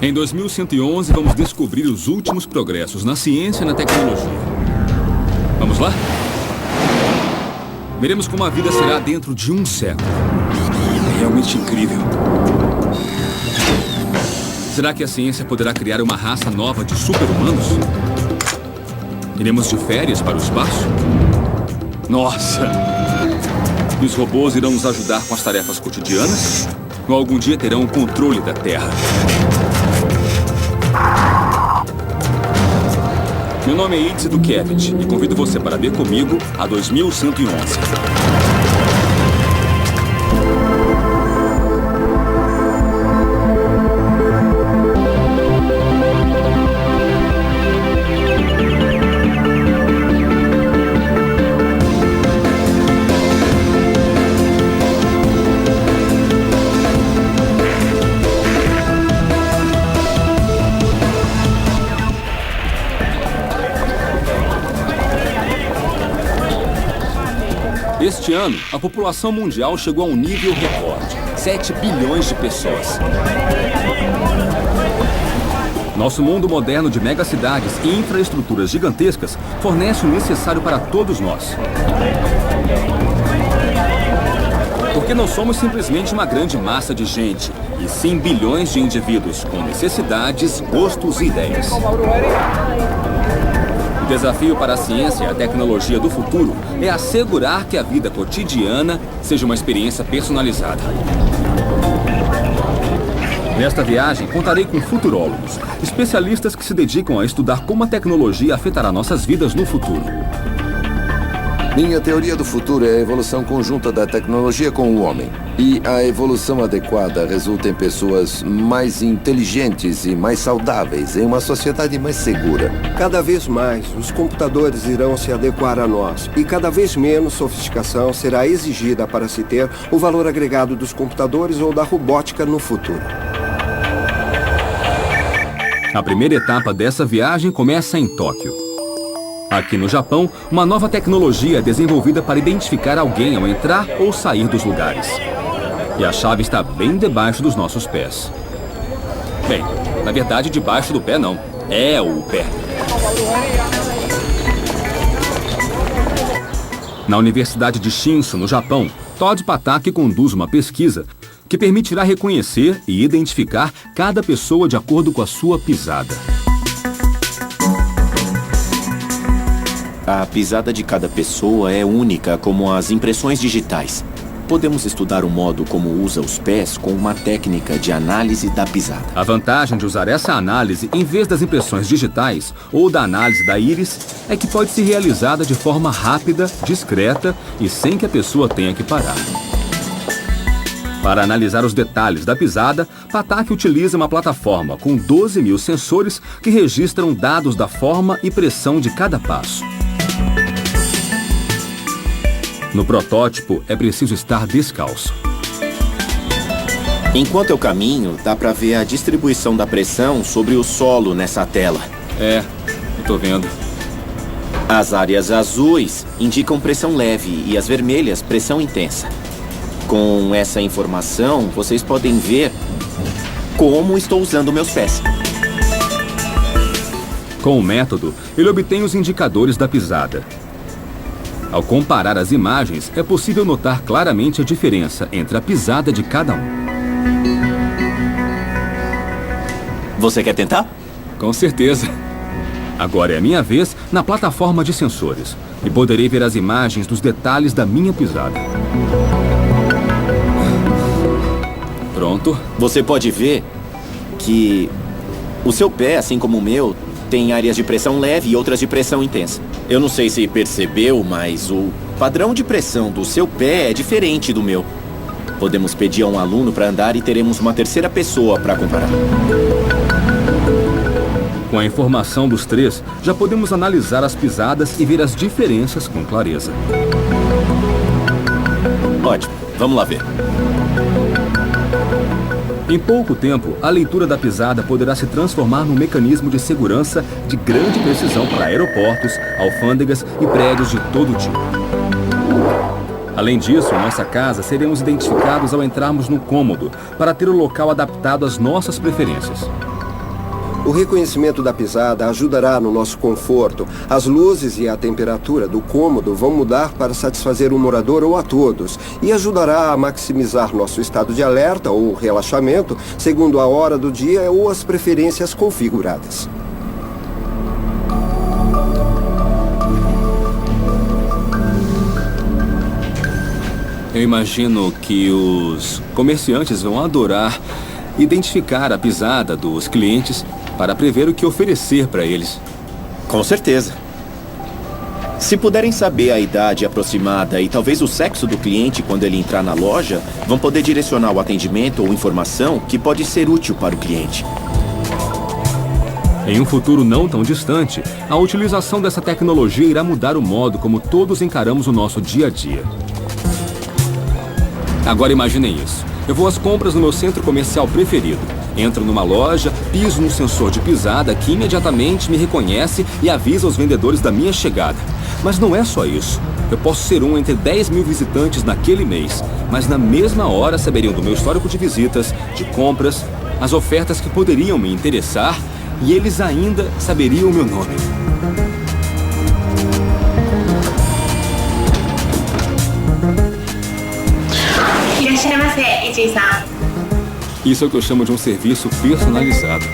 Em 2111, vamos descobrir os últimos progressos na ciência e na tecnologia. Vamos lá? Veremos como a vida será dentro de um século. É realmente incrível. Será que a ciência poderá criar uma raça nova de super-humanos? Iremos de férias para o espaço? Nossa! E os robôs irão nos ajudar com as tarefas cotidianas? Ou algum dia terão o controle da Terra? Meu nome é Itzy Dukevich e convido você para ver comigo a 2111. Este ano, a população mundial chegou a um nível recorde: 7 bilhões de pessoas. Nosso mundo moderno de megacidades e infraestruturas gigantescas fornece o necessário para todos nós. Porque não somos simplesmente uma grande massa de gente, e sim bilhões de indivíduos com necessidades, gostos e ideias. O desafio para a ciência e a tecnologia do futuro é assegurar que a vida cotidiana seja uma experiência personalizada. Nesta viagem, contarei com futurólogos, especialistas que se dedicam a estudar como a tecnologia afetará nossas vidas no futuro. Minha teoria do futuro é a evolução conjunta da tecnologia com o homem. E a evolução adequada resulta em pessoas mais inteligentes e mais saudáveis, em uma sociedade mais segura. Cada vez mais, os computadores irão se adequar a nós. E cada vez menos sofisticação será exigida para se ter o valor agregado dos computadores ou da robótica no futuro. A primeira etapa dessa viagem começa em Tóquio. Aqui no Japão, uma nova tecnologia é desenvolvida para identificar alguém ao entrar ou sair dos lugares. E a chave está bem debaixo dos nossos pés. Bem, na verdade, debaixo do pé não. É o pé. Na Universidade de Shinsu, no Japão, Todd Pataki conduz uma pesquisa que permitirá reconhecer e identificar cada pessoa de acordo com a sua pisada. A pisada de cada pessoa é única, como as impressões digitais. Podemos estudar o modo como usa os pés com uma técnica de análise da pisada. A vantagem de usar essa análise em vez das impressões digitais ou da análise da íris é que pode ser realizada de forma rápida, discreta e sem que a pessoa tenha que parar. Para analisar os detalhes da pisada, Pataki utiliza uma plataforma com 12 mil sensores que registram dados da forma e pressão de cada passo. No protótipo, é preciso estar descalço. Enquanto eu caminho, dá para ver a distribuição da pressão sobre o solo nessa tela. Eu tô vendo. As áreas azuis indicam pressão leve e as vermelhas, pressão intensa. Com essa informação, vocês podem ver como estou usando meus pés. Com o método, ele obtém os indicadores da pisada. Ao comparar as imagens, é possível notar claramente a diferença entre a pisada de cada um. Você quer tentar? Com certeza. Agora é a minha vez na plataforma de sensores e poderei ver as imagens dos detalhes da minha pisada. Pronto. Você pode ver que o seu pé, assim como o meu, tem áreas de pressão leve e outras de pressão intensa. Eu não sei se percebeu, mas o padrão de pressão do seu pé é diferente do meu. Podemos pedir a um aluno para andar e teremos uma terceira pessoa para comparar. Com a informação dos três, já podemos analisar as pisadas e ver as diferenças com clareza. Ótimo, vamos lá ver. Em pouco tempo, a leitura da pisada poderá se transformar num mecanismo de segurança de grande precisão para aeroportos, alfândegas e prédios de todo tipo. Além disso, em nossa casa seremos identificados ao entrarmos no cômodo para ter o local adaptado às nossas preferências. O reconhecimento da pisada ajudará no nosso conforto. As luzes e a temperatura do cômodo vão mudar para satisfazer um morador ou a todos e ajudará a maximizar nosso estado de alerta ou relaxamento segundo a hora do dia ou as preferências configuradas. Eu imagino que os comerciantes vão adorar identificar a pisada dos clientes para prever o que oferecer para eles. Com certeza. Se puderem saber a idade aproximada e talvez o sexo do cliente quando ele entrar na loja, vão poder direcionar o atendimento ou informação que pode ser útil para o cliente. Em um futuro não tão distante, a utilização dessa tecnologia irá mudar o modo como todos encaramos o nosso dia a dia. Agora imaginem isso. Eu vou às compras no meu centro comercial preferido. Entro numa loja, piso no sensor de pisada que imediatamente me reconhece e avisa os vendedores da minha chegada. Mas não é só isso. Eu posso ser um entre 10 mil visitantes naquele mês, mas na mesma hora saberiam do meu histórico de visitas, de compras, as ofertas que poderiam me interessar e eles ainda saberiam o meu nome. Isso é o que eu chamo de um serviço personalizado.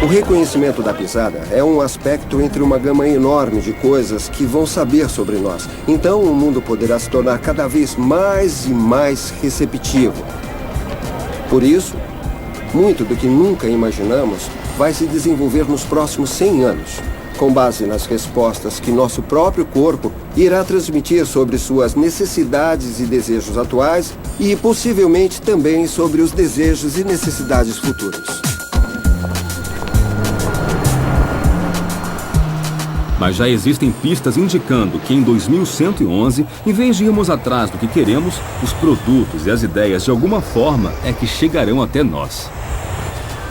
O reconhecimento da pisada é um aspecto entre uma gama enorme de coisas que vão saber sobre nós. Então, o mundo poderá se tornar cada vez mais e mais receptivo. Por isso, muito do que nunca imaginamos vai se desenvolver nos próximos 100 anos. Com base nas respostas que nosso próprio corpo irá transmitir sobre suas necessidades e desejos atuais e possivelmente também sobre os desejos e necessidades futuros. Mas já existem pistas indicando que em 2111, em vez de irmos atrás do que queremos, os produtos e as ideias de alguma forma é que chegarão até nós.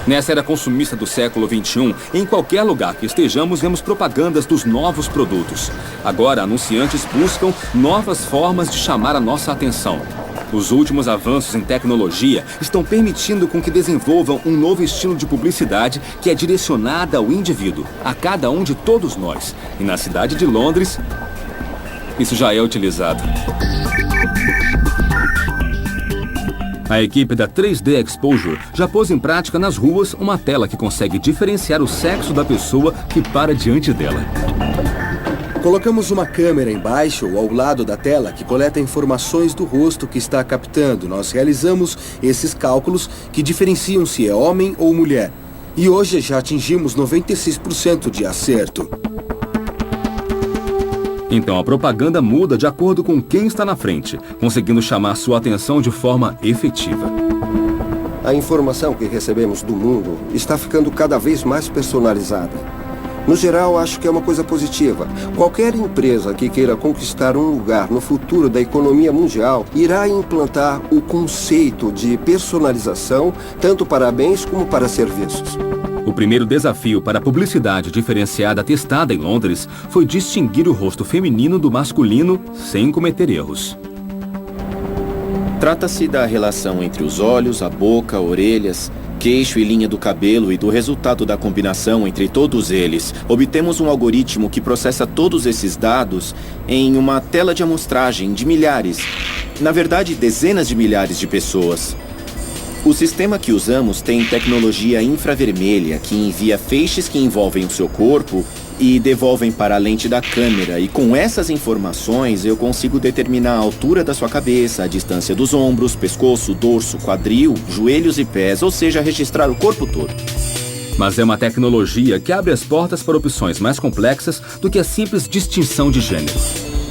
Nessa era consumista do século XXI, em qualquer lugar que estejamos, vemos propagandas dos novos produtos. Agora, anunciantes buscam novas formas de chamar a nossa atenção. Os últimos avanços em tecnologia estão permitindo com que desenvolvam um novo estilo de publicidade que é direcionada ao indivíduo, a cada um de todos nós. E na cidade de Londres, isso já é utilizado. A equipe da 3D Exposure já pôs em prática nas ruas uma tela que consegue diferenciar o sexo da pessoa que para diante dela. Colocamos uma câmera embaixo ou ao lado da tela que coleta informações do rosto que está captando. Nós realizamos esses cálculos que diferenciam se é homem ou mulher. E hoje já atingimos 96% de acerto. Então a propaganda muda de acordo com quem está na frente, conseguindo chamar sua atenção de forma efetiva. A informação que recebemos do mundo está ficando cada vez mais personalizada. No geral, acho que é uma coisa positiva. Qualquer empresa que queira conquistar um lugar no futuro da economia mundial irá implantar o conceito de personalização, tanto para bens como para serviços. O primeiro desafio para a publicidade diferenciada testada em Londres foi distinguir o rosto feminino do masculino sem cometer erros. Trata-se da relação entre os olhos, a boca, orelhas, queixo e linha do cabelo e do resultado da combinação entre todos eles. Obtemos um algoritmo que processa todos esses dados em uma tela de amostragem de milhares, na verdade dezenas de milhares de pessoas. O sistema que usamos tem tecnologia infravermelha que envia feixes que envolvem o seu corpo e devolvem para a lente da câmera. E com essas informações eu consigo determinar a altura da sua cabeça, a distância dos ombros, pescoço, dorso, quadril, joelhos e pés, ou seja, registrar o corpo todo. Mas é uma tecnologia que abre as portas para opções mais complexas do que a simples distinção de gênero.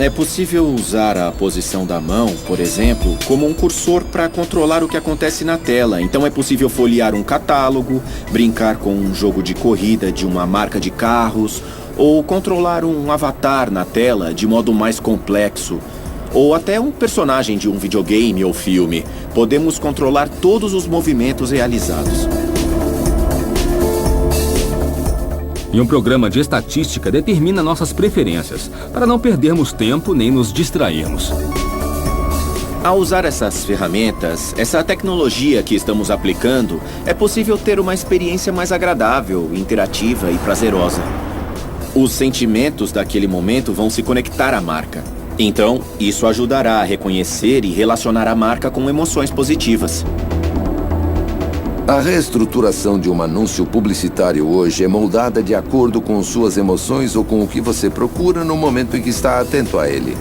É possível usar a posição da mão, por exemplo, como um cursor para controlar o que acontece na tela. Então é possível folhear um catálogo, brincar com um jogo de corrida de uma marca de carros, ou controlar um avatar na tela de modo mais complexo, ou até um personagem de um videogame ou filme. Podemos controlar todos os movimentos realizados. E um programa de estatística determina nossas preferências, para não perdermos tempo nem nos distrairmos. Ao usar essas ferramentas, essa tecnologia que estamos aplicando, é possível ter uma experiência mais agradável, interativa e prazerosa. Os sentimentos daquele momento vão se conectar à marca. Então, isso ajudará a reconhecer e relacionar a marca com emoções positivas. A reestruturação de um anúncio publicitário hoje é moldada de acordo com suas emoções ou com o que você procura no momento em que está atento a ele.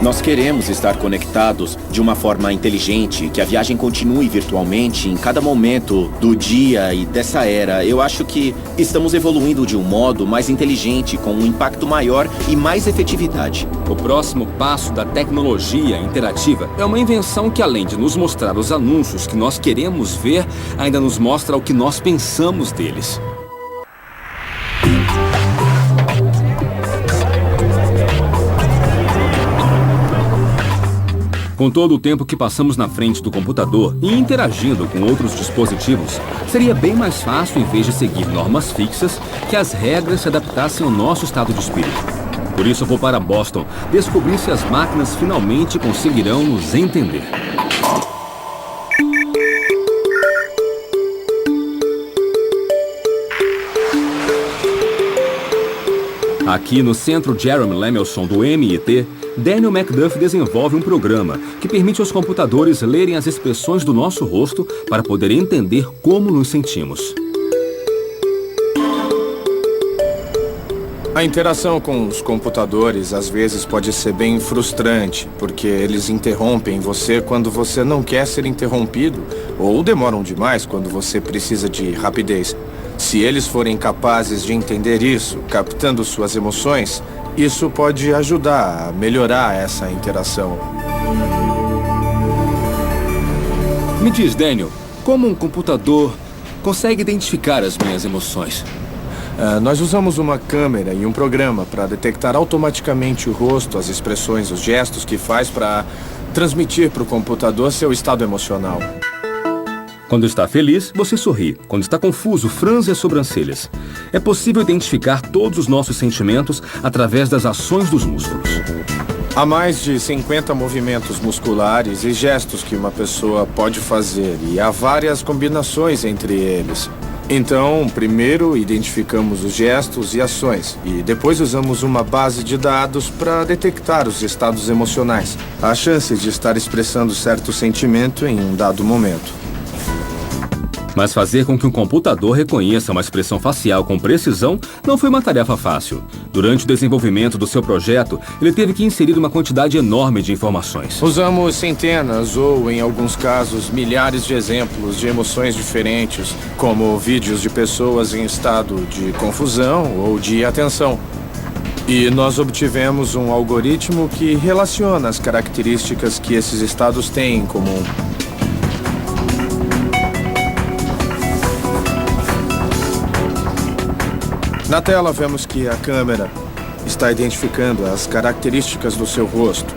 Nós queremos estar conectados de uma forma inteligente, que a viagem continue virtualmente em cada momento do dia e dessa era. Eu acho que estamos evoluindo de um modo mais inteligente, com um impacto maior e mais efetividade. O próximo passo da tecnologia interativa é uma invenção que, além de nos mostrar os anúncios que nós queremos ver, ainda nos mostra o que nós pensamos deles. Com todo o tempo que passamos na frente do computador e interagindo com outros dispositivos, seria bem mais fácil, em vez de seguir normas fixas, que as regras se adaptassem ao nosso estado de espírito. Por isso eu vou para Boston descobrir se as máquinas finalmente conseguirão nos entender. Aqui no Centro Jeremy Lemelson do MIT, Daniel McDuff desenvolve um programa que permite aos computadores lerem as expressões do nosso rosto para poder entender como nos sentimos. A interação com os computadores às vezes pode ser bem frustrante, porque eles interrompem você quando você não quer ser interrompido, ou demoram demais quando você precisa de rapidez. Se eles forem capazes de entender isso, captando suas emoções, isso pode ajudar a melhorar essa interação. Me diz, Daniel, como um computador consegue identificar as minhas emoções? Nós usamos uma câmera e um programa para detectar automaticamente o rosto, as expressões, os gestos que faz para transmitir para o computador seu estado emocional. Quando está feliz, você sorri. Quando está confuso, franze as sobrancelhas. É possível identificar todos os nossos sentimentos através das ações dos músculos. Há mais de 50 movimentos musculares e gestos que uma pessoa pode fazer, e há várias combinações entre eles. Então, primeiro identificamos os gestos e ações, e depois usamos uma base de dados para detectar os estados emocionais, a chance de estar expressando certo sentimento em um dado momento. Mas fazer com que um computador reconheça uma expressão facial com precisão não foi uma tarefa fácil. Durante o desenvolvimento do seu projeto, ele teve que inserir uma quantidade enorme de informações. Usamos centenas ou, em alguns casos, milhares de exemplos de emoções diferentes, como vídeos de pessoas em estado de confusão ou de atenção. E nós obtivemos um algoritmo que relaciona as características que esses estados têm em comum. Na tela vemos que a câmera está identificando as características do seu rosto,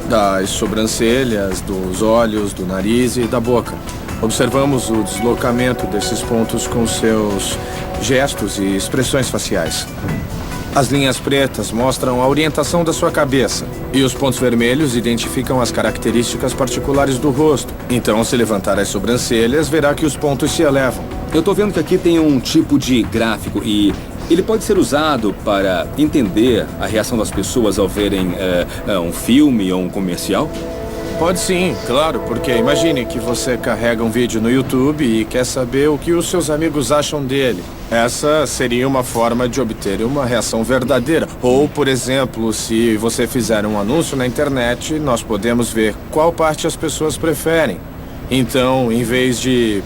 das sobrancelhas, dos olhos, do nariz e da boca. Observamos o deslocamento desses pontos com seus gestos e expressões faciais. As linhas pretas mostram a orientação da sua cabeça e os pontos vermelhos identificam as características particulares do rosto. Então, se levantar as sobrancelhas, verá que os pontos se elevam. Eu estou vendo que aqui tem um tipo de gráfico e ele pode ser usado para entender a reação das pessoas ao verem um filme ou um comercial? Pode sim, claro, porque imagine que você carrega um vídeo no YouTube e quer saber o que os seus amigos acham dele. Essa seria uma forma de obter uma reação verdadeira. Ou, por exemplo, se você fizer um anúncio na internet, nós podemos ver qual parte as pessoas preferem. Então, em vez de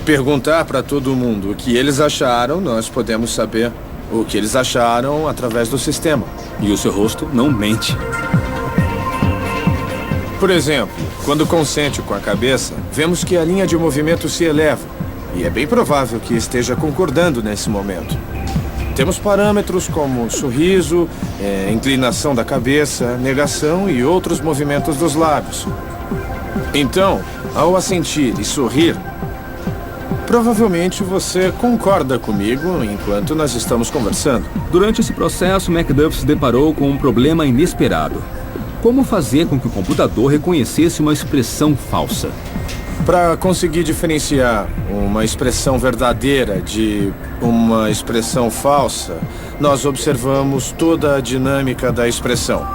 perguntar para todo mundo o que eles acharam, nós podemos saber o que eles acharam através do sistema. E o seu rosto não mente. Por exemplo, quando consente com a cabeça, vemos que a linha de movimento se eleva. E é bem provável que esteja concordando nesse momento. Temos parâmetros como sorriso, inclinação da cabeça, negação e outros movimentos dos lábios. Então, ao assentir e sorrir, Provavelmente você concorda comigo enquanto nós estamos conversando. Durante esse processo, Macduff se deparou com um problema inesperado. Como fazer com que o computador reconhecesse uma expressão falsa? Para conseguir diferenciar uma expressão verdadeira de uma expressão falsa, nós observamos toda a dinâmica da expressão.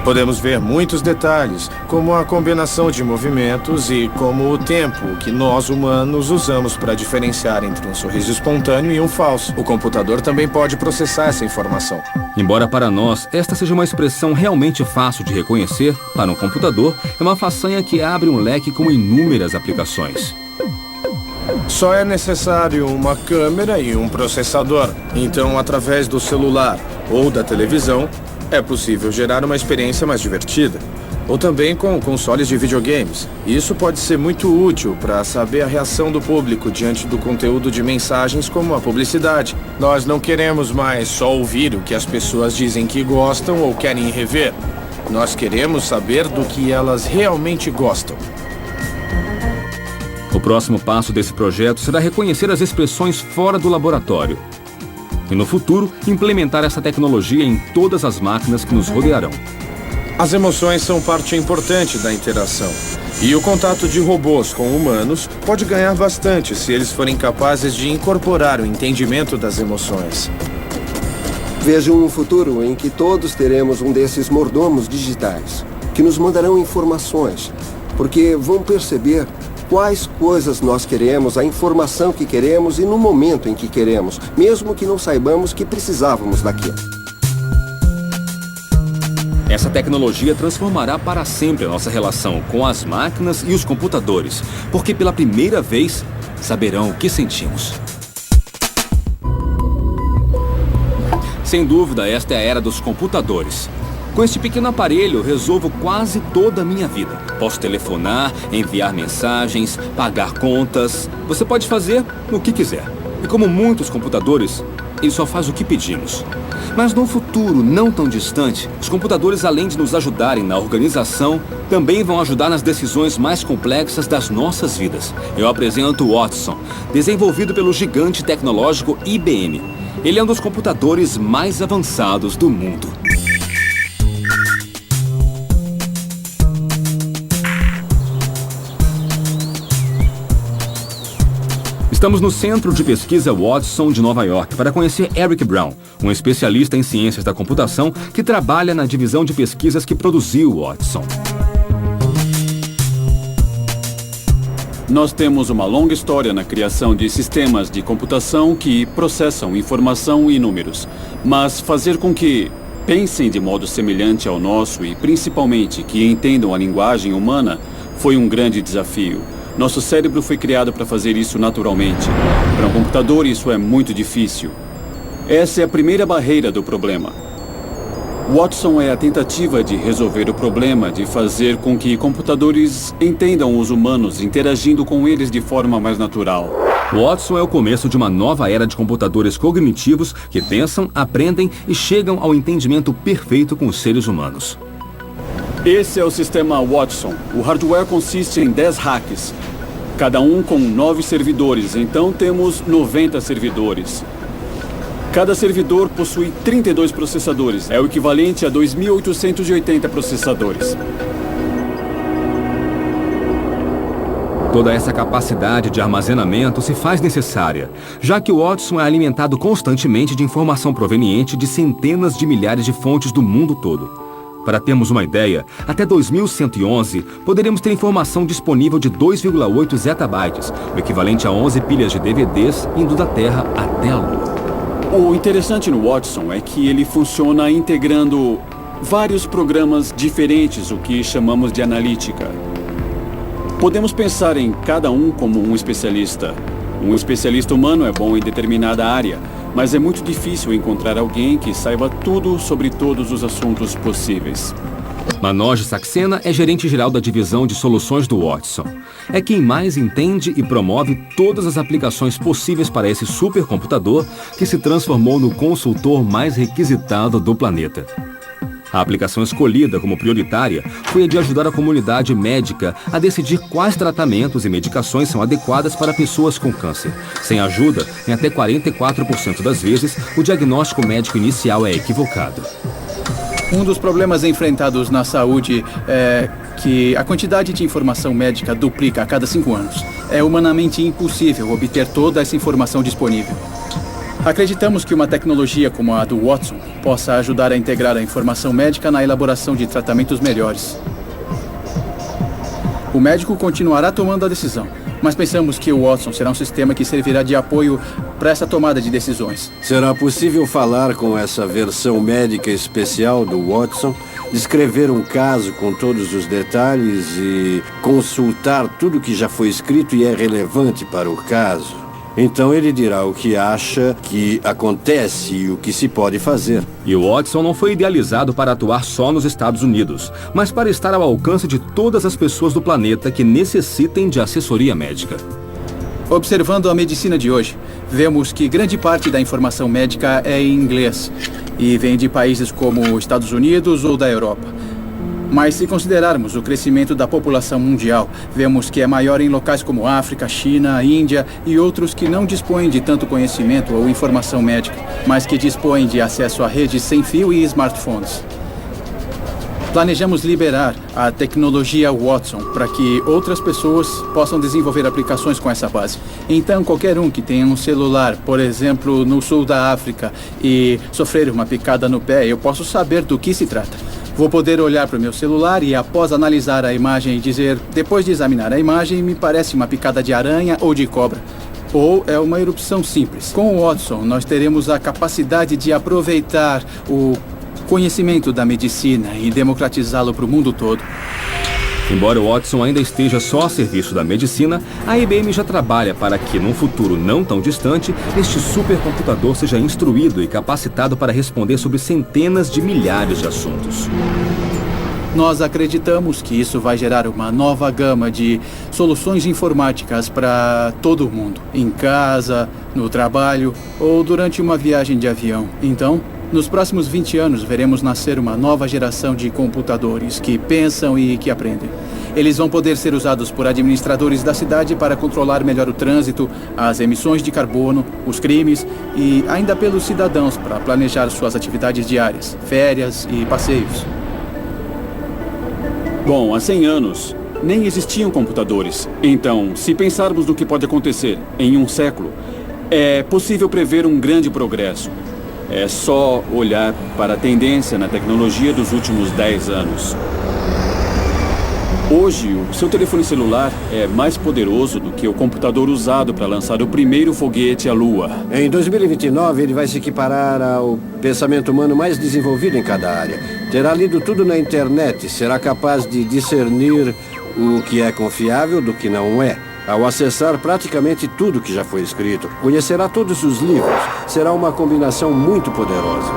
Podemos ver muitos detalhes, como a combinação de movimentos e como o tempo que nós humanos usamos para diferenciar entre um sorriso espontâneo e um falso. O computador também pode processar essa informação. Embora para nós esta seja uma expressão realmente fácil de reconhecer, para um computador é uma façanha que abre um leque com inúmeras aplicações. Só é necessário uma câmera e um processador. Então, através do celular ou da televisão, é possível gerar uma experiência mais divertida. Ou também com consoles de videogames. Isso pode ser muito útil para saber a reação do público diante do conteúdo de mensagens como a publicidade. Nós não queremos mais só ouvir o que as pessoas dizem que gostam ou querem rever. Nós queremos saber do que elas realmente gostam. O próximo passo desse projeto será reconhecer as expressões fora do laboratório. E no futuro, implementar essa tecnologia em todas as máquinas que nos rodearão. As emoções são parte importante da interação. E o contato de robôs com humanos pode ganhar bastante se eles forem capazes de incorporar o entendimento das emoções. Vejo um futuro em que todos teremos um desses mordomos digitais, que nos mandarão informações, porque vão perceber quais coisas nós queremos, a informação que queremos e no momento em que queremos, mesmo que não saibamos que precisávamos daquilo. Essa tecnologia transformará para sempre a nossa relação com as máquinas e os computadores, porque pela primeira vez saberão o que sentimos. Sem dúvida, esta é a era dos computadores. Com este pequeno aparelho, resolvo quase toda a minha vida. Posso telefonar, enviar mensagens, pagar contas. Você pode fazer o que quiser. E como muitos computadores, ele só faz o que pedimos. Mas num futuro não tão distante, os computadores, além de nos ajudarem na organização, também vão ajudar nas decisões mais complexas das nossas vidas. Eu apresento o Watson, desenvolvido pelo gigante tecnológico IBM. Ele é um dos computadores mais avançados do mundo. Estamos no Centro de Pesquisa Watson de Nova York para conhecer Eric Brown, um especialista em ciências da computação que trabalha na divisão de pesquisas que produziu o Watson. Nós temos uma longa história na criação de sistemas de computação que processam informação e números, mas fazer com que pensem de modo semelhante ao nosso e, principalmente, que entendam a linguagem humana foi um grande desafio. Nosso cérebro foi criado para fazer isso naturalmente. Para um computador, isso é muito difícil. Essa é a primeira barreira do problema. Watson é a tentativa de resolver o problema de fazer com que computadores entendam os humanos, interagindo com eles de forma mais natural. Watson é o começo de uma nova era de computadores cognitivos que pensam, aprendem e chegam ao entendimento perfeito com os seres humanos. Esse é o sistema Watson. O hardware consiste em 10 racks, cada um com 9 servidores, então temos 90 servidores. Cada servidor possui 32 processadores, é o equivalente a 2.880 processadores. Toda essa capacidade de armazenamento se faz necessária, já que o Watson é alimentado constantemente de informação proveniente de centenas de milhares de fontes do mundo todo. Para termos uma ideia, até 2111 poderemos ter informação disponível de 2,8 zettabytes, o equivalente a 11 pilhas de DVDs indo da Terra até a Lua. O interessante no Watson é que ele funciona integrando vários programas diferentes, o que chamamos de analítica. Podemos pensar em cada um como um especialista. Um especialista humano é bom em determinada área, mas é muito difícil encontrar alguém que saiba tudo sobre todos os assuntos possíveis. Manoj Saxena é gerente-geral da divisão de soluções do Watson. É quem mais entende e promove todas as aplicações possíveis para esse supercomputador que se transformou no consultor mais requisitado do planeta. A aplicação escolhida como prioritária foi a de ajudar a comunidade médica a decidir quais tratamentos e medicações são adequadas para pessoas com câncer. Sem ajuda, em até 44% das vezes, o diagnóstico médico inicial é equivocado. Um dos problemas enfrentados na saúde é que a quantidade de informação médica duplica a cada 5 anos. É humanamente impossível obter toda essa informação disponível. Acreditamos que uma tecnologia como a do Watson possa ajudar a integrar a informação médica na elaboração de tratamentos melhores. O médico continuará tomando a decisão, mas pensamos que o Watson será um sistema que servirá de apoio para essa tomada de decisões. Será possível falar com essa versão médica especial do Watson, descrever um caso com todos os detalhes e consultar tudo que já foi escrito e é relevante para o caso? Então ele dirá o que acha que acontece e o que se pode fazer. E o Watson não foi idealizado para atuar só nos Estados Unidos, mas para estar ao alcance de todas as pessoas do planeta que necessitem de assessoria médica. Observando a medicina de hoje, vemos que grande parte da informação médica é em inglês e vem de países como os Estados Unidos ou da Europa. Mas se considerarmos o crescimento da população mundial, vemos que é maior em locais como África, China, Índia e outros que não dispõem de tanto conhecimento ou informação médica, mas que dispõem de acesso a redes sem fio e smartphones. Planejamos liberar a tecnologia Watson para que outras pessoas possam desenvolver aplicações com essa base. Então, qualquer um que tenha um celular, por exemplo, no sul da África, e sofrer uma picada no pé, eu posso saber do que se trata. Vou poder olhar para o meu celular e, após analisar a imagem, dizer, depois de examinar a imagem, me parece uma picada de aranha ou de cobra. Ou é uma erupção simples. Com o Watson, nós teremos a capacidade de aproveitar o conhecimento da medicina e democratizá-lo para o mundo todo. Embora o Watson ainda esteja só a serviço da medicina, a IBM já trabalha para que, num futuro não tão distante, este supercomputador seja instruído e capacitado para responder sobre centenas de milhares de assuntos. Nós acreditamos que isso vai gerar uma nova gama de soluções informáticas para todo mundo, em casa, no trabalho ou durante uma viagem de avião. Então, nos próximos 20 anos, veremos nascer uma nova geração de computadores que pensam e que aprendem. Eles vão poder ser usados por administradores da cidade para controlar melhor o trânsito, as emissões de carbono, os crimes e ainda pelos cidadãos para planejar suas atividades diárias, férias e passeios. Bom, há 100 anos, nem existiam computadores. Então, se pensarmos no que pode acontecer em um século, é possível prever um grande progresso. É só olhar para a tendência na tecnologia dos últimos 10 anos. Hoje, o seu telefone celular é mais poderoso do que o computador usado para lançar o primeiro foguete à Lua. Em 2029, ele vai se equiparar ao pensamento humano mais desenvolvido em cada área. Terá lido tudo na internet, será capaz de discernir o que é confiável do que não é. Ao acessar praticamente tudo que já foi escrito, conhecerá todos os livros. Será uma combinação muito poderosa.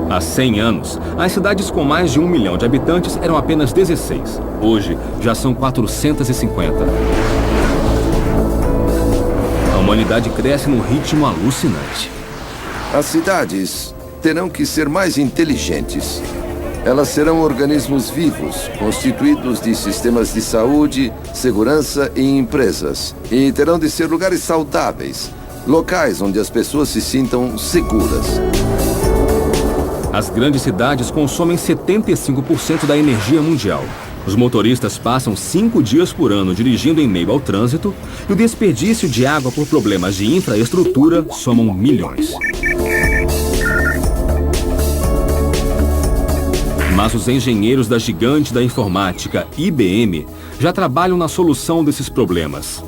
Há 100 anos, as cidades com mais de 1 milhão de habitantes eram apenas 16. Hoje, já são 450. A humanidade cresce num ritmo alucinante. As cidades terão que ser mais inteligentes. Elas serão organismos vivos, constituídos de sistemas de saúde, segurança e empresas. E terão de ser lugares saudáveis, locais onde as pessoas se sintam seguras. As grandes cidades consomem 75% da energia mundial. Os motoristas passam 5 dias por ano dirigindo em meio ao trânsito e o desperdício de água por problemas de infraestrutura somam milhões. Mas os engenheiros da gigante da informática, IBM, já trabalham na solução desses problemas.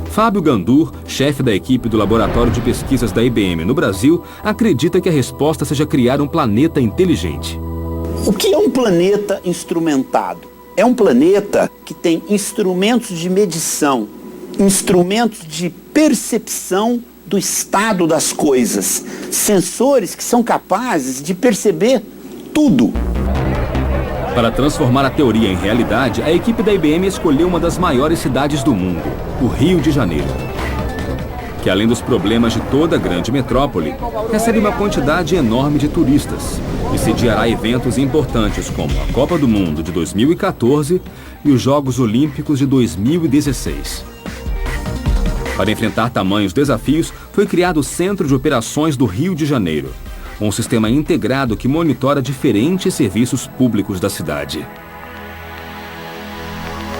Fábio Gandur, chefe da equipe do Laboratório de Pesquisas da IBM no Brasil, acredita que a resposta seja criar um planeta inteligente. O que é um planeta instrumentado? É um planeta que tem instrumentos de medição, instrumentos de percepção do estado das coisas, sensores que são capazes de perceber tudo. Para transformar a teoria em realidade, a equipe da IBM escolheu uma das maiores cidades do mundo, o Rio de Janeiro, que além dos problemas de toda a grande metrópole, recebe uma quantidade enorme de turistas e sediará eventos importantes como a Copa do Mundo de 2014 e os Jogos Olímpicos de 2016. Para enfrentar tamanhos desafios, foi criado o Centro de Operações do Rio de Janeiro, um sistema integrado que monitora diferentes serviços públicos da cidade.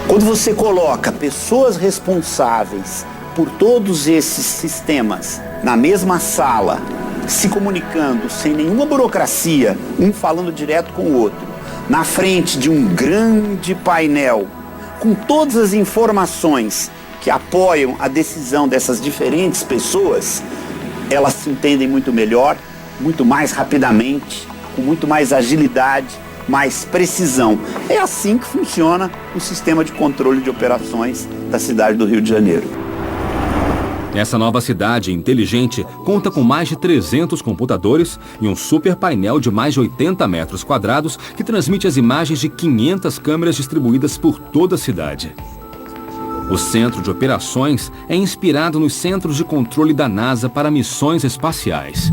Quando você coloca pessoas responsáveis por todos esses sistemas na mesma sala, se comunicando sem nenhuma burocracia, um falando direto com o outro, na frente de um grande painel, com todas as informações que apoiam a decisão dessas diferentes pessoas, elas se entendem muito melhor, muito mais rapidamente, com muito mais agilidade, mais precisão. É assim que funciona o sistema de controle de operações da cidade do Rio de Janeiro. Essa nova cidade inteligente conta com mais de 300 computadores e um super painel de mais de 80 metros quadrados que transmite as imagens de 500 câmeras distribuídas por toda a cidade. O Centro de Operações é inspirado nos centros de controle da NASA para missões espaciais.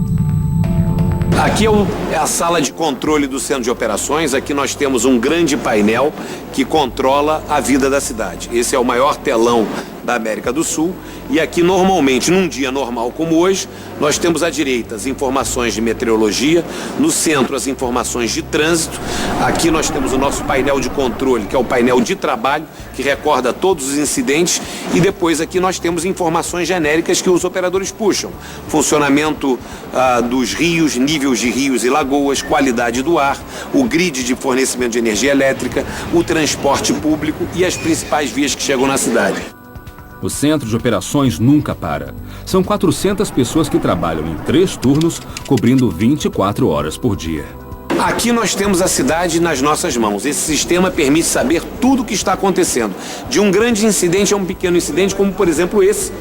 Aqui é a sala de controle do Centro de Operações. Aqui nós temos um grande painel que controla a vida da cidade. Esse é o maior telão da América do Sul. E aqui, normalmente, num dia normal como hoje, nós temos à direita as informações de meteorologia, no centro as informações de trânsito. Aqui nós temos o nosso painel de controle, que é o painel de trabalho, que recorda todos os incidentes. E depois aqui nós temos informações genéricas que os operadores puxam. Funcionamento dos rios, níveis de rios e lagoas, qualidade do ar, o grid de fornecimento de energia elétrica, o transporte público e as principais vias que chegam na cidade. O Centro de Operações nunca para. São 400 pessoas que trabalham em 3 turnos, cobrindo 24 horas por dia. Aqui nós temos a cidade nas nossas mãos. Esse sistema permite saber tudo o que está acontecendo. De um grande incidente a um pequeno incidente, como por exemplo esse.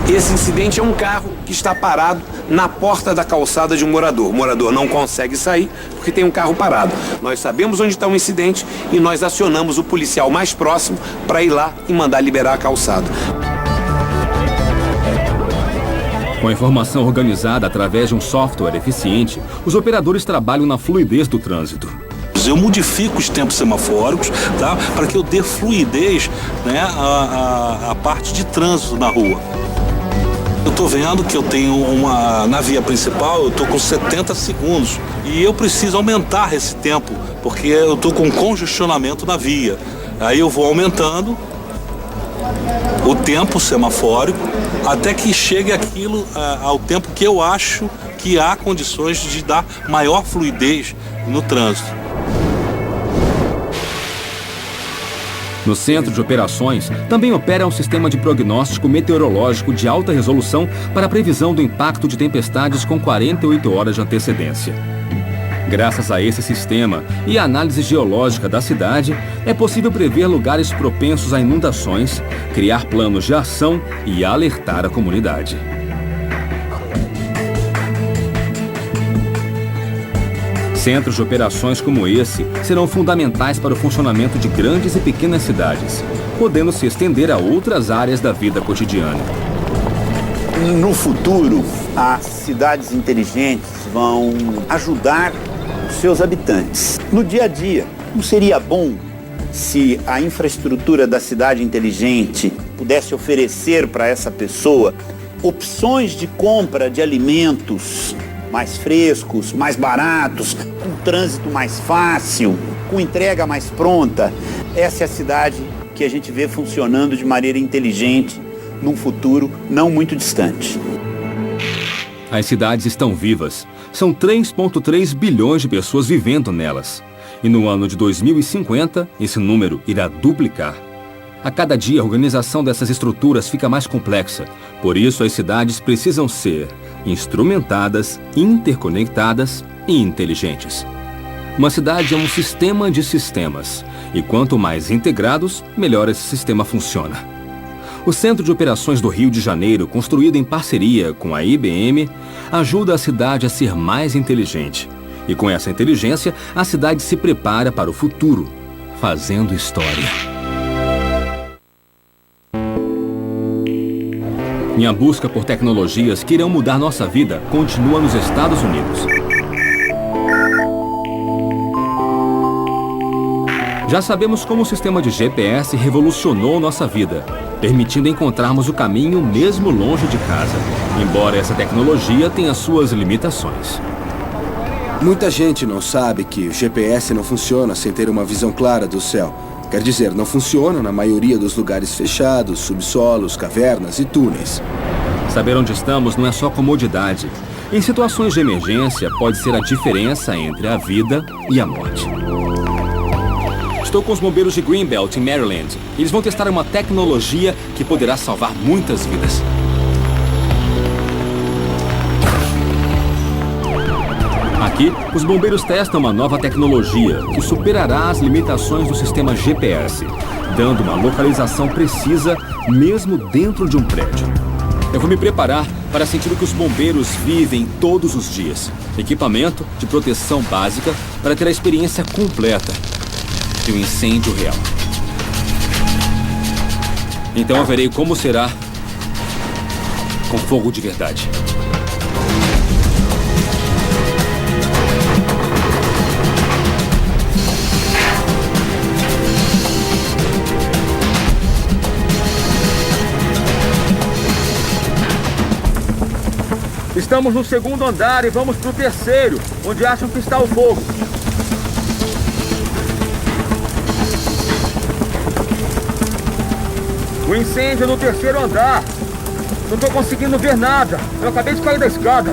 Esse incidente é um carro que está parado na porta da calçada de um morador. O morador não consegue sair porque tem um carro parado. Nós sabemos onde está o incidente e nós acionamos o policial mais próximo para ir lá e mandar liberar a calçada. Com a informação organizada através de um software eficiente, os operadores trabalham na fluidez do trânsito. Eu modifico os tempos semafóricos, tá, para que eu dê fluidez, né, à parte de trânsito na rua. Eu estou vendo que eu tenho na via principal, eu estou com 70 segundos e eu preciso aumentar esse tempo, porque eu estou com congestionamento na via. Aí eu vou aumentando o tempo semafórico até que chegue aquilo ao tempo que eu acho que há condições de dar maior fluidez no trânsito. No Centro de Operações, também opera um sistema de prognóstico meteorológico de alta resolução para a previsão do impacto de tempestades com 48 horas de antecedência. Graças a esse sistema e a análise geológica da cidade, é possível prever lugares propensos a inundações, criar planos de ação e alertar a comunidade. Centros de operações como esse serão fundamentais para o funcionamento de grandes e pequenas cidades, podendo se estender a outras áreas da vida cotidiana. No futuro, as cidades inteligentes vão ajudar os seus habitantes no dia a dia. Não seria bom se a infraestrutura da cidade inteligente pudesse oferecer para essa pessoa opções de compra de alimentos mais frescos, mais baratos, com trânsito mais fácil, com entrega mais pronta? Essa é a cidade que a gente vê funcionando de maneira inteligente num futuro não muito distante. As cidades estão vivas. São 3,3 bilhões de pessoas vivendo nelas. E no ano de 2050, esse número irá duplicar. A cada dia, a organização dessas estruturas fica mais complexa. Por isso, as cidades precisam ser instrumentadas, interconectadas e inteligentes. Uma cidade é um sistema de sistemas. E quanto mais integrados, melhor esse sistema funciona. O Centro de Operações do Rio de Janeiro, construído em parceria com a IBM, ajuda a cidade a ser mais inteligente E com essa inteligência, a cidade se prepara para o futuro, fazendo história. Minha busca por tecnologias que irão mudar nossa vida continua nos Estados Unidos. Já sabemos como o sistema de GPS revolucionou nossa vida, permitindo encontrarmos o caminho mesmo longe de casa, embora essa tecnologia tenha suas limitações. Muita gente não sabe que o GPS não funciona sem ter uma visão clara do céu. Quer dizer, não funciona na maioria dos lugares fechados, subsolos, cavernas e túneis. Saber onde estamos não é só comodidade. Em situações de emergência, pode ser a diferença entre a vida e a morte. Estou com os bombeiros de Greenbelt, em Maryland. Eles vão testar uma tecnologia que poderá salvar muitas vidas. Aqui, os bombeiros testam uma nova tecnologia que superará as limitações do sistema GPS, dando uma localização precisa mesmo dentro de um prédio. Eu vou me preparar para sentir o que os bombeiros vivem todos os dias. Equipamento de proteção básica para ter a experiência completa de um incêndio real. Então eu verei como será com fogo de verdade. Estamos no segundo andar e vamos para o terceiro, onde acham que está o fogo. O incêndio é no terceiro andar. Não estou conseguindo ver nada. Eu acabei de cair da escada.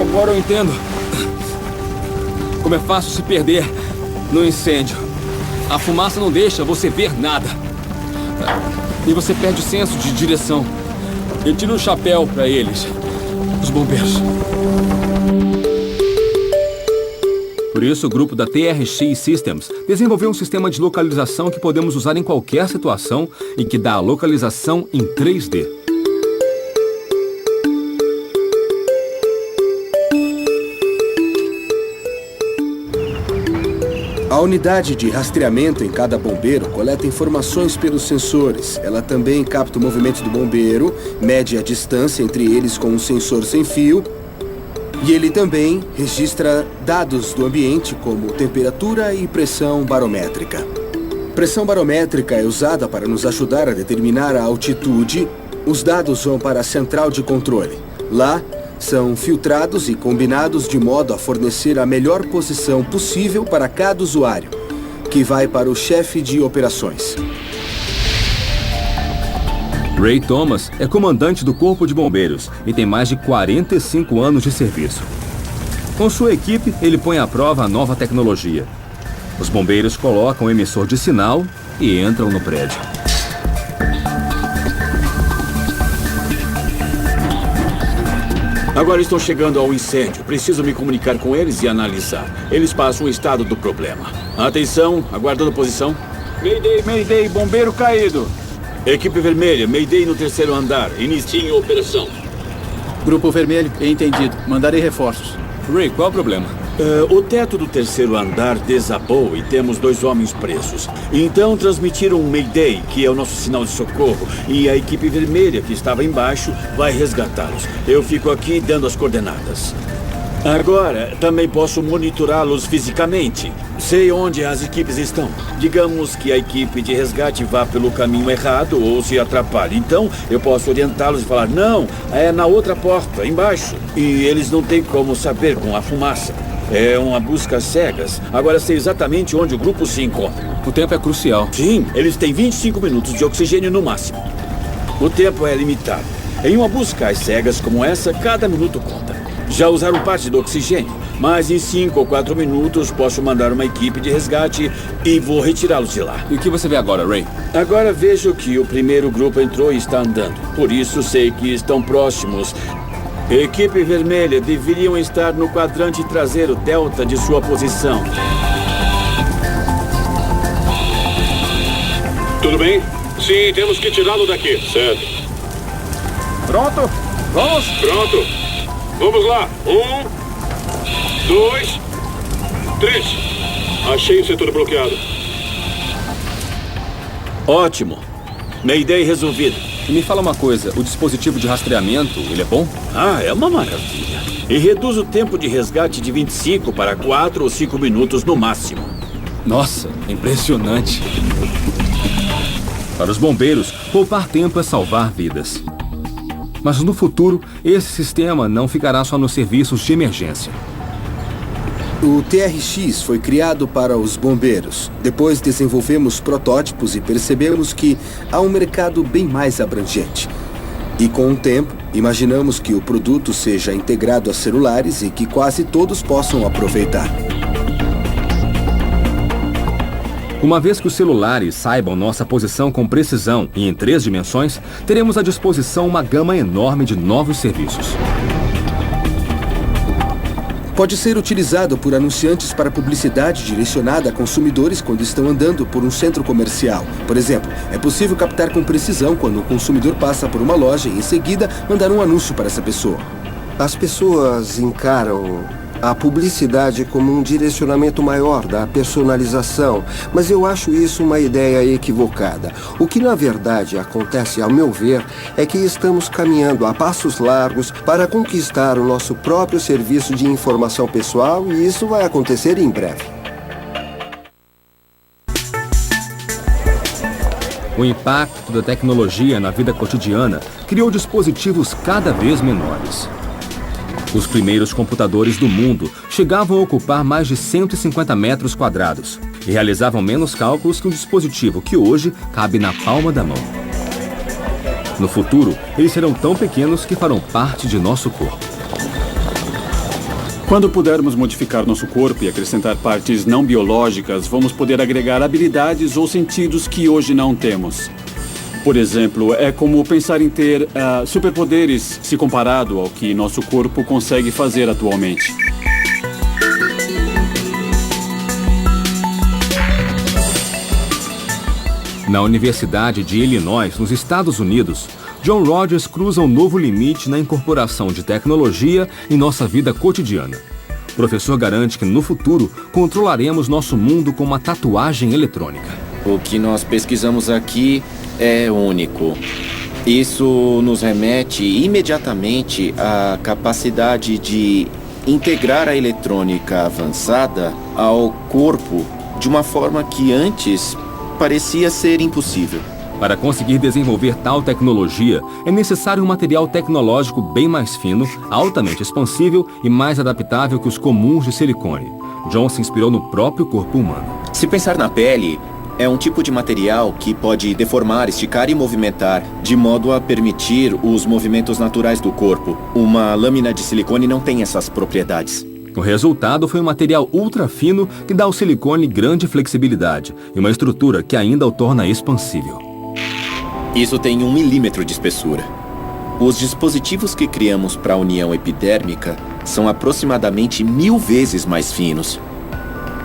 Agora eu entendo como é fácil se perder no incêndio. A fumaça não deixa você ver nada. E você perde o senso de direção. Eu tiro o chapéu para eles, os bombeiros. Por isso, o grupo da TRX Systems desenvolveu um sistema de localização que podemos usar em qualquer situação e que dá a localização em 3D. A unidade de rastreamento em cada bombeiro coleta informações pelos sensores. Ela também capta o movimento do bombeiro, mede a distância entre eles com um sensor sem fio. E ele também registra dados do ambiente, como temperatura e pressão barométrica. Pressão barométrica é usada para nos ajudar a determinar a altitude. Os dados vão para a central de controle. Lá, são filtrados e combinados de modo a fornecer a melhor posição possível para cada usuário, que vai para o chefe de operações. Ray Thomas é comandante do Corpo de Bombeiros e tem mais de 45 anos de serviço. Com sua equipe, ele põe à prova a nova tecnologia. Os bombeiros colocam o emissor de sinal e entram no prédio. Agora estão chegando ao incêndio. Preciso me comunicar com eles e analisar. Eles passam o estado do problema. Atenção, aguardando posição. Mayday, Mayday, bombeiro caído. Equipe vermelha, Mayday no terceiro andar. Iniciem a operação. Grupo vermelho, entendido. Mandarei reforços. Ray, qual é o problema? O teto do terceiro andar desabou e temos 2 homens presos. Então transmitiram um Mayday, que é o nosso sinal de socorro, e a equipe vermelha, que estava embaixo, vai resgatá-los. Eu fico aqui dando as coordenadas. Agora, também posso monitorá-los fisicamente. Sei onde as equipes estão. Digamos que a equipe de resgate vá pelo caminho errado ou se atrapalhe. Então, eu posso orientá-los e falar, não, é na outra porta, embaixo. E eles não têm como saber com a fumaça. É uma busca às cegas. Agora sei exatamente onde o grupo se encontra. O tempo é crucial. Sim, eles têm 25 minutos de oxigênio no máximo. O tempo é limitado. Em uma busca às cegas como essa, cada minuto conta. Já usaram parte do oxigênio. Mas em 5 ou 4 minutos posso mandar uma equipe de resgate e vou retirá-los de lá. E o que você vê agora, Ray? Agora vejo que o primeiro grupo entrou e está andando. Por isso sei que estão próximos. Equipe vermelha deveriam estar no quadrante traseiro delta de sua posição. Tudo bem? Sim, temos que tirá-lo daqui. Certo. Pronto? Vamos? Pronto. Vamos lá. 1, 2, 3. Achei o setor bloqueado. Ótimo. Mayday resolvido. E me fala uma coisa, o dispositivo de rastreamento, ele é bom? Ah, é uma maravilha. E reduz o tempo de resgate de 25 para 4 ou 5 minutos no máximo. Nossa, impressionante. Para os bombeiros, poupar tempo é salvar vidas. Mas no futuro, esse sistema não ficará só nos serviços de emergência. O TRX foi criado para os bombeiros. Depois desenvolvemos protótipos e percebemos que há um mercado bem mais abrangente. E com o tempo, imaginamos que o produto seja integrado a celulares e que quase todos possam aproveitar. Uma vez que os celulares saibam nossa posição com precisão e em 3 dimensões, teremos à disposição uma gama enorme de novos serviços. Pode ser utilizado por anunciantes para publicidade direcionada a consumidores quando estão andando por um centro comercial. Por exemplo, é possível captar com precisão quando o consumidor passa por uma loja e, em seguida, mandar um anúncio para essa pessoa. As pessoas encaram a publicidade como um direcionamento maior da personalização, mas eu acho isso uma ideia equivocada. O que na verdade acontece, ao meu ver, é que estamos caminhando a passos largos para conquistar o nosso próprio serviço de informação pessoal e isso vai acontecer em breve. O impacto da tecnologia na vida cotidiana criou dispositivos cada vez menores. Os primeiros computadores do mundo chegavam a ocupar mais de 150 metros quadrados e realizavam menos cálculos que um dispositivo que hoje cabe na palma da mão. No futuro, eles serão tão pequenos que farão parte de nosso corpo. Quando pudermos modificar nosso corpo e acrescentar partes não biológicas, vamos poder agregar habilidades ou sentidos que hoje não temos. Por exemplo, é como pensar em ter superpoderes se comparado ao que nosso corpo consegue fazer atualmente. Na Universidade de Illinois, nos Estados Unidos, John Rogers cruza um novo limite na incorporação de tecnologia em nossa vida cotidiana. O professor garante que no futuro controlaremos nosso mundo com uma tatuagem eletrônica. O que nós pesquisamos aqui é único. Isso nos remete imediatamente à capacidade de integrar a eletrônica avançada ao corpo de uma forma que antes parecia ser impossível. Para conseguir desenvolver tal tecnologia, é necessário um material tecnológico bem mais fino, altamente expansível e mais adaptável que os comuns de silicone. John se inspirou no próprio corpo humano. Se pensar na pele, é um tipo de material que pode deformar, esticar e movimentar, de modo a permitir os movimentos naturais do corpo. Uma lâmina de silicone não tem essas propriedades. O resultado foi um material ultra fino que dá ao silicone grande flexibilidade e uma estrutura que ainda o torna expansível. Isso tem 1 milímetro de espessura. Os dispositivos que criamos para a união epidérmica são aproximadamente 1000 vezes mais finos.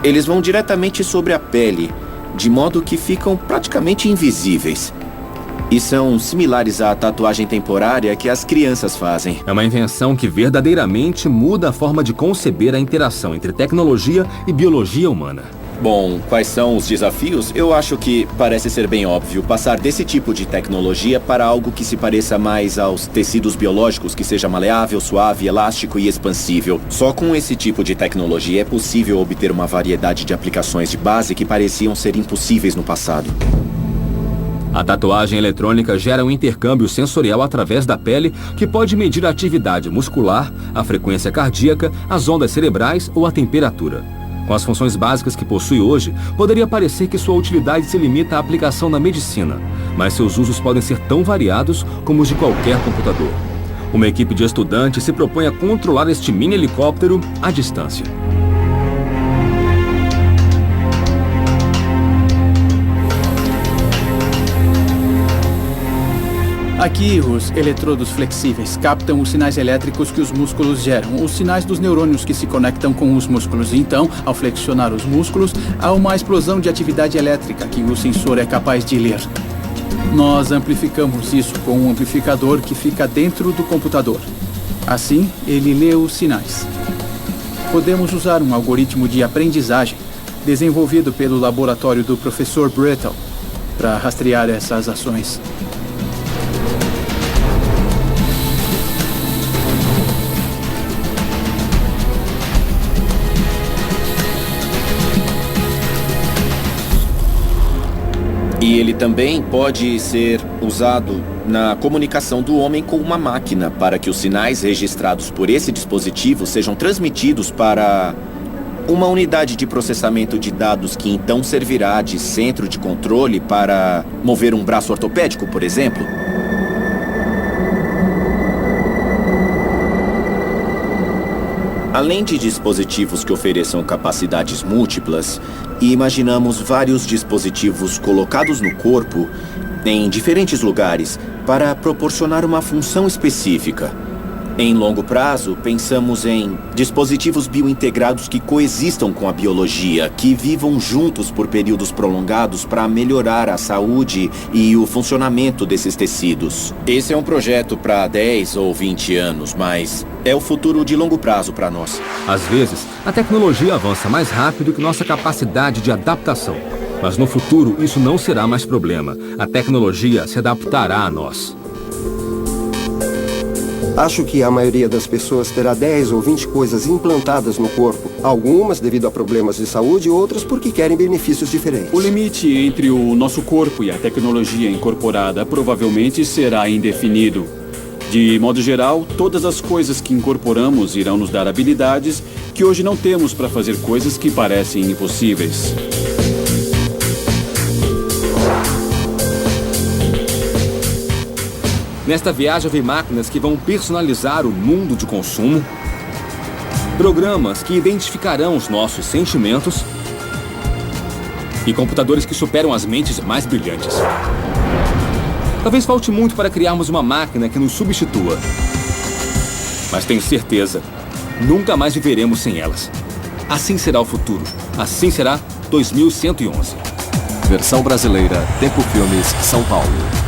Eles vão diretamente sobre a pele, de modo que ficam praticamente invisíveis. E são similares à tatuagem temporária que as crianças fazem. É uma invenção que verdadeiramente muda a forma de conceber a interação entre tecnologia e biologia humana. Bom, quais são os desafios? Eu acho que parece ser bem óbvio passar desse tipo de tecnologia para algo que se pareça mais aos tecidos biológicos, que seja maleável, suave, elástico e expansível. Só com esse tipo de tecnologia é possível obter uma variedade de aplicações de base que pareciam ser impossíveis no passado. A tatuagem eletrônica gera um intercâmbio sensorial através da pele que pode medir a atividade muscular, a frequência cardíaca, as ondas cerebrais ou a temperatura. Com as funções básicas que possui hoje, poderia parecer que sua utilidade se limita à aplicação na medicina, mas seus usos podem ser tão variados como os de qualquer computador. Uma equipe de estudantes se propõe a controlar este mini helicóptero à distância. Aqui, os eletrodos flexíveis captam os sinais elétricos que os músculos geram, os sinais dos neurônios que se conectam com os músculos. Então, ao flexionar os músculos, há uma explosão de atividade elétrica que o sensor é capaz de ler. Nós amplificamos isso com um amplificador que fica dentro do computador. Assim, ele lê os sinais. Podemos usar um algoritmo de aprendizagem desenvolvido pelo laboratório do professor Brittle para rastrear essas ações. E ele também pode ser usado na comunicação do homem com uma máquina para que os sinais registrados por esse dispositivo sejam transmitidos para uma unidade de processamento de dados que então servirá de centro de controle para mover um braço ortopédico, por exemplo. Além de dispositivos que ofereçam capacidades múltiplas, imaginamos vários dispositivos colocados no corpo em diferentes lugares para proporcionar uma função específica. Em longo prazo, pensamos em dispositivos biointegrados que coexistam com a biologia, que vivam juntos por períodos prolongados para melhorar a saúde e o funcionamento desses tecidos. Esse é um projeto para 10 ou 20 anos, mas é o futuro de longo prazo para nós. Às vezes, a tecnologia avança mais rápido que nossa capacidade de adaptação. Mas no futuro, isso não será mais problema. A tecnologia se adaptará a nós. Acho que a maioria das pessoas terá 10 ou 20 coisas implantadas no corpo. Algumas devido a problemas de saúde, outras porque querem benefícios diferentes. O limite entre o nosso corpo e a tecnologia incorporada provavelmente será indefinido. De modo geral, todas as coisas que incorporamos irão nos dar habilidades que hoje não temos para fazer coisas que parecem impossíveis. Nesta viagem, vi máquinas que vão personalizar o mundo de consumo, programas que identificarão os nossos sentimentos e computadores que superam as mentes mais brilhantes. Talvez falte muito para criarmos uma máquina que nos substitua. Mas tenho certeza, nunca mais viveremos sem elas. Assim será o futuro. Assim será 2111. Versão brasileira, Tempo Filmes, São Paulo.